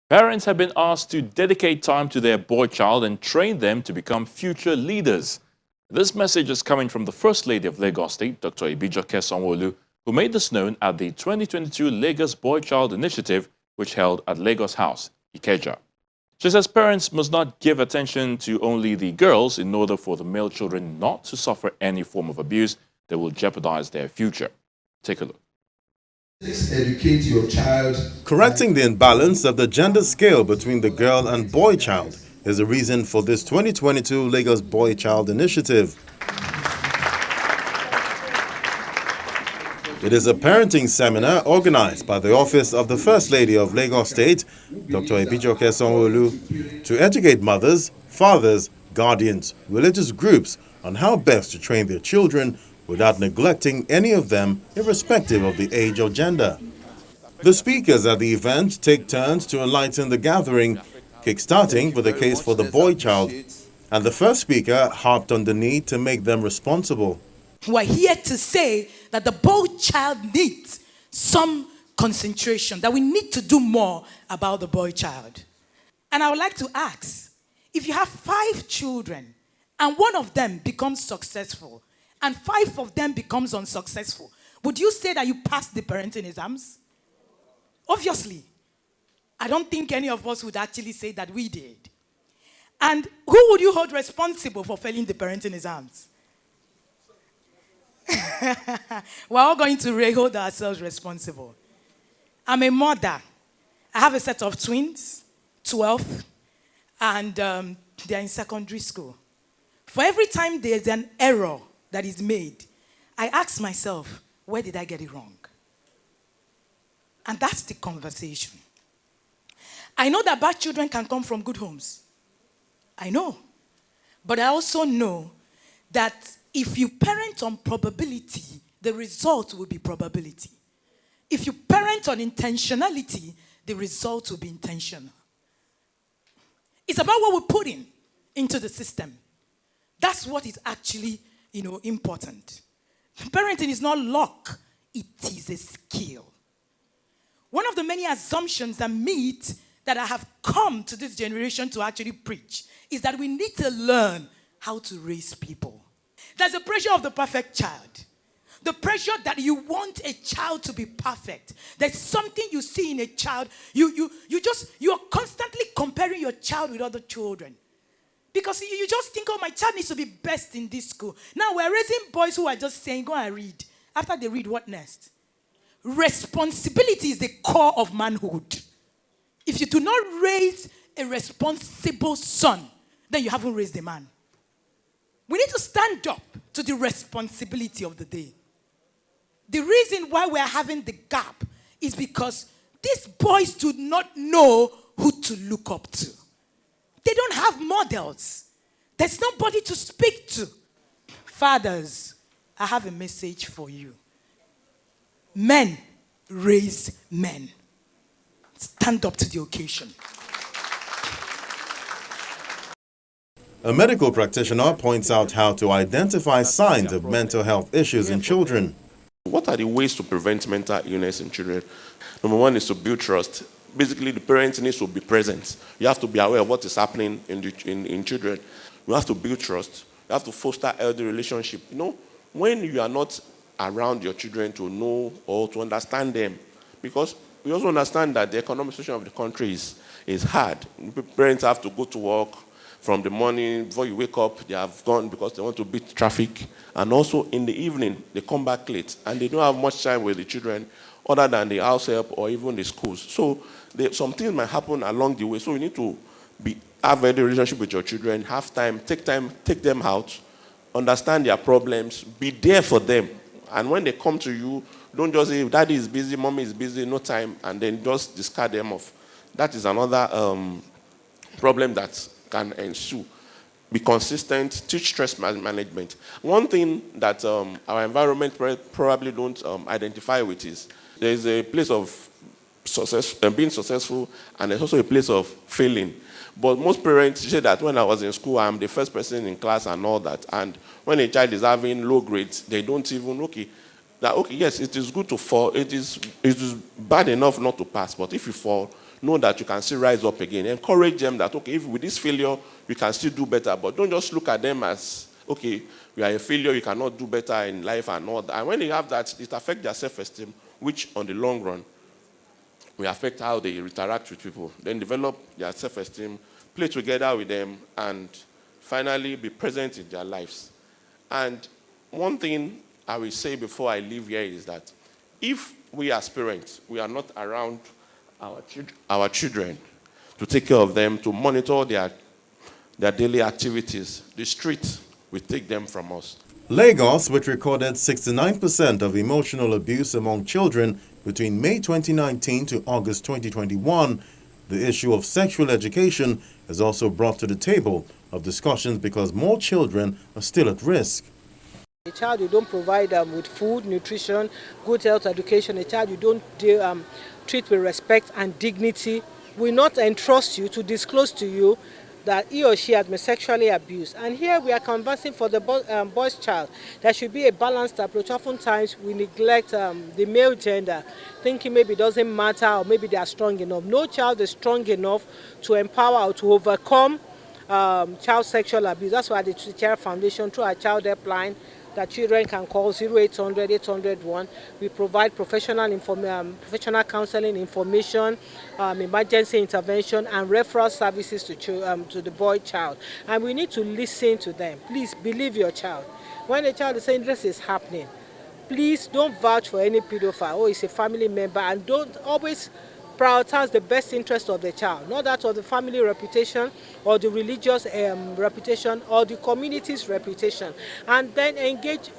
Parents have been asked to dedicate time to their boy child and train them to become future leaders. This message is coming from the First Lady of Lagos State, Dr. Ibijoke Sanwo-Olu, who made this known at the 2022 Lagos Boy Child Initiative, which held at Lagos House, Ikeja. She says parents must not give attention to only the girls in order for the male children not to suffer any form of abuse that will jeopardize their future. Take a look. Educate your child. Correcting the imbalance of the gender scale between the girl and boy child is the reason for this 2022 Lagos Boy Child Initiative. It is a parenting seminar organized by the Office of the First Lady of Lagos State, Dr. Ibijoke Sanwo-Olu, to educate mothers, fathers, guardians, religious groups on how best to train their children without neglecting any of them, irrespective of the age or gender. The speakers at the event take turns to enlighten the gathering, kick-starting with a case for the boy child, and the first speaker harped on the need to make them responsible. We're here to say that the boy child needs some concentration, that we need to do more about the boy child. And I would like to ask, if you have 5 children and one of them becomes successful and 5 of them becomes unsuccessful, would you say that you passed the parenting exams? Obviously. I don't think any of us would actually say that we did. And who would you hold responsible for failing the parenting exams? We're all going to hold ourselves responsible. I'm a mother. I have a set of twins, 12, and they're in secondary school. For every time there's an error that is made, I ask myself, where did I get it wrong? And that's the conversation. I know that bad children can come from good homes. I know. But I also know that if you parent on probability, the result will be probability. If you parent on intentionality, the result will be intentional. It's about what we put into the system. That's what is actually, important. Parenting is not luck. It is a skill. One of the many assumptions and myths that I have come to this generation to actually preach is that we need to learn how to raise people. There's a pressure of the perfect child. The pressure that you want a child to be perfect. There's something you see in a child. You are constantly comparing your child with other children. Because you just think, oh, my child needs to be best in this school. Now we're raising boys who are just saying, go and read. After they read, what next? Responsibility is the core of manhood. If you do not raise a responsible son, then you haven't raised a man. We need to stand up to the responsibility of the day. The reason why we're having the gap is because these boys do not know who to look up to. They don't have models. There's nobody to speak to. Fathers, I have a message for you. Men raise men. Stand up to the occasion. A medical practitioner points out how to identify signs of mental health issues in children. What are the ways to prevent mental illness in children? Number 1 is to build trust. Basically, the parents need to be present. You have to be aware of what is happening in children. You have to build trust. You have to foster healthy relationship. When you are not around your children to know or to understand them, because we also understand that the economic situation of the country is hard. Parents have to go to work from the morning. Before you wake up, they have gone because they want to beat traffic. And also in the evening, they come back late. And they don't have much time with the children other than the house help or even the schools. So some things might happen along the way. So you need to have a relationship with your children, have time, take them out, understand their problems, be there for them. And when they come to you, don't just say, daddy is busy, mommy is busy, no time, and then just discard them off. That is another problem that can ensue. Be consistent, teach stress management. One thing that our environment probably don't identify with is there's a place of success, being successful, and there's also a place of failing. But most parents say that when I was in school, I'm the first person in class and all that. And when a child is having low grades, they don't even, yes, it is good to fall. It is bad enough not to pass. But if you fall, know that you can still rise up again. Encourage them that, okay, if with this failure, you can still do better. But don't just look at them as, okay, you are a failure, you cannot do better in life and all that. And when they have that, it affects their self-esteem, which on the long run will affect how they interact with people. Then develop their self-esteem, play together with them, and finally be present in their lives. And one thing I will say before I leave here is that if we as parents, we are not around our children to take care of them, to monitor their daily activities, the street will take them from us. Lagos, which recorded 69% of emotional abuse among children between May 2019 to August 2021, the issue of sexual education is also brought to the table of discussions because more children are still at risk. A child you don't provide them with food, nutrition, good health education, a child you don't treat with respect and dignity will not entrust you to disclose to you that he or she has been sexually abused. And here we are conversing for the boy's child. There should be a balanced approach. Oftentimes we neglect the male gender, thinking maybe it doesn't matter or maybe they are strong enough. No child is strong enough to empower or to overcome child sexual abuse. That's why the Child Foundation, through our child helpline, that children can call 0800 801. We provide professional counseling, information, emergency intervention, and referral services to the boy child. And we need to listen to them. Please believe your child. When a child is saying this is happening, please don't vouch for any pedophile or it's a family member, and don't always prioritize the best interest of the child, not that of the family reputation or the religious reputation or the community's reputation. And then engage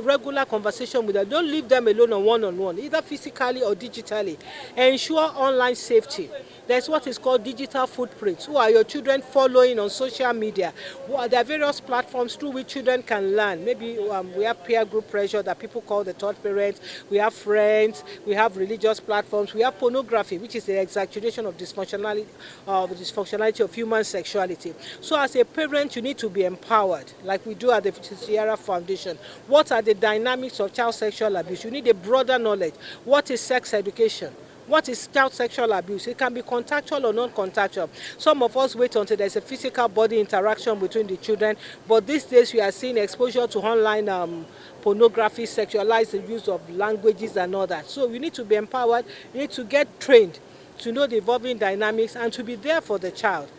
regular conversation with them. Don't leave them alone on one-on-one, either physically or digitally. Ensure online safety. There's what is called digital footprints. Who are your children following on social media? There are various platforms through which children can learn. Maybe we have peer group pressure that people call the third parent. We have friends. We have religious platforms. We have pornography, which is the exaggeration of dysfunctionality of human sexuality. So as a parent, you need to be empowered, like we do at the Sierra Foundation. What are the dynamics of child sexual abuse? You need a broader knowledge. What is sex education? What is child sexual abuse? It can be contactual or non-contactual. Some of us wait until there's a physical body interaction between the children, but these days we are seeing exposure to online pornography, sexualized use of languages and all that. So we need to be empowered, we need to get trained to know the evolving dynamics and to be there for the child.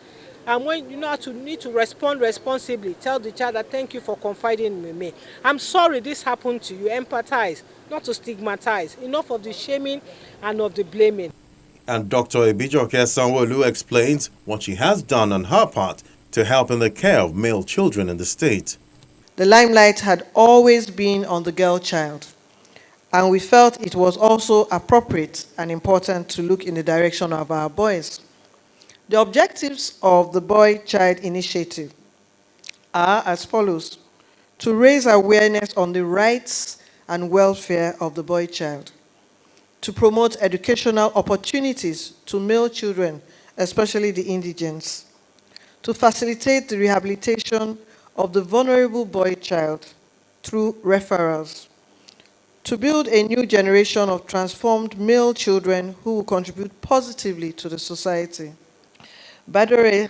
And when you know to need to respond responsibly, tell the child that thank you for confiding in me. I'm sorry this happened to you. Empathize, not to stigmatize. Enough of the shaming and of the blaming. And Dr. Ibijoke Sanwo-Olu explains what she has done on her part to help in the care of male children in the state. The limelight had always been on the girl child, and we felt it was also appropriate and important to look in the direction of our boys. The objectives of the Boy Child Initiative are as follows: to raise awareness on the rights and welfare of the boy child, to promote educational opportunities to male children, especially the indigents, to facilitate the rehabilitation of the vulnerable boy child through referrals, to build a new generation of transformed male children who will contribute positively to the society. Badore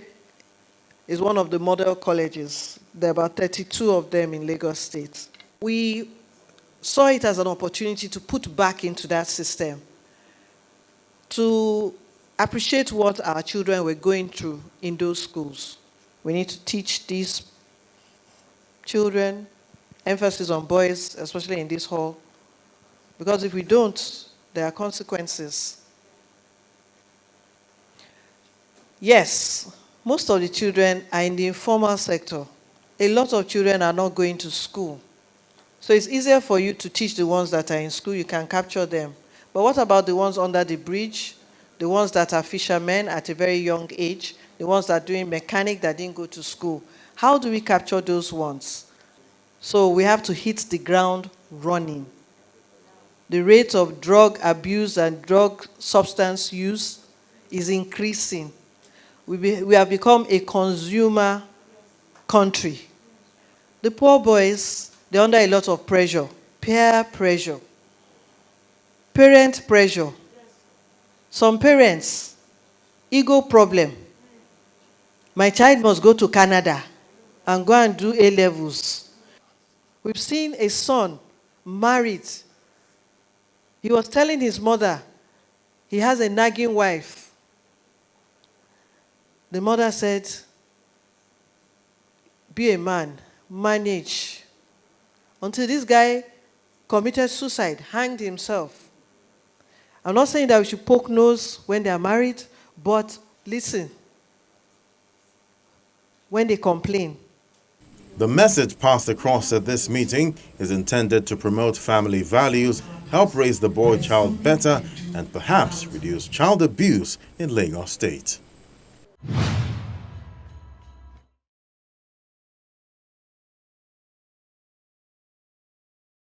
is one of the model colleges. There are about 32 of them in Lagos State. We saw it as an opportunity to put back into that system, to appreciate what our children were going through in those schools. We need to teach these children, emphasis on boys, especially in this hall, because if we don't, there are consequences. Yes, most of the children are in the informal sector. A lot of children are not going to school. So it's easier for you to teach the ones that are in school, you can capture them. But what about the ones under the bridge, the ones that are fishermen at a very young age, the ones that are doing mechanic that didn't go to school? How do we capture those ones? So we have to hit the ground running. The rate of drug abuse and drug substance use is increasing. We have become a consumer country. The poor boys, they're under a lot of pressure, peer pressure, parent pressure. Some parents, ego problem. My child must go to Canada and go and do A-levels. We've seen a son married. He was telling his mother he has a nagging wife. The mother said, be a man, manage. Until this guy committed suicide, hanged himself. I'm not saying that we should poke nose when they are married, but listen, when they complain. The message passed across at this meeting is intended to promote family values, help raise the boy child better, and perhaps reduce child abuse in Lagos State.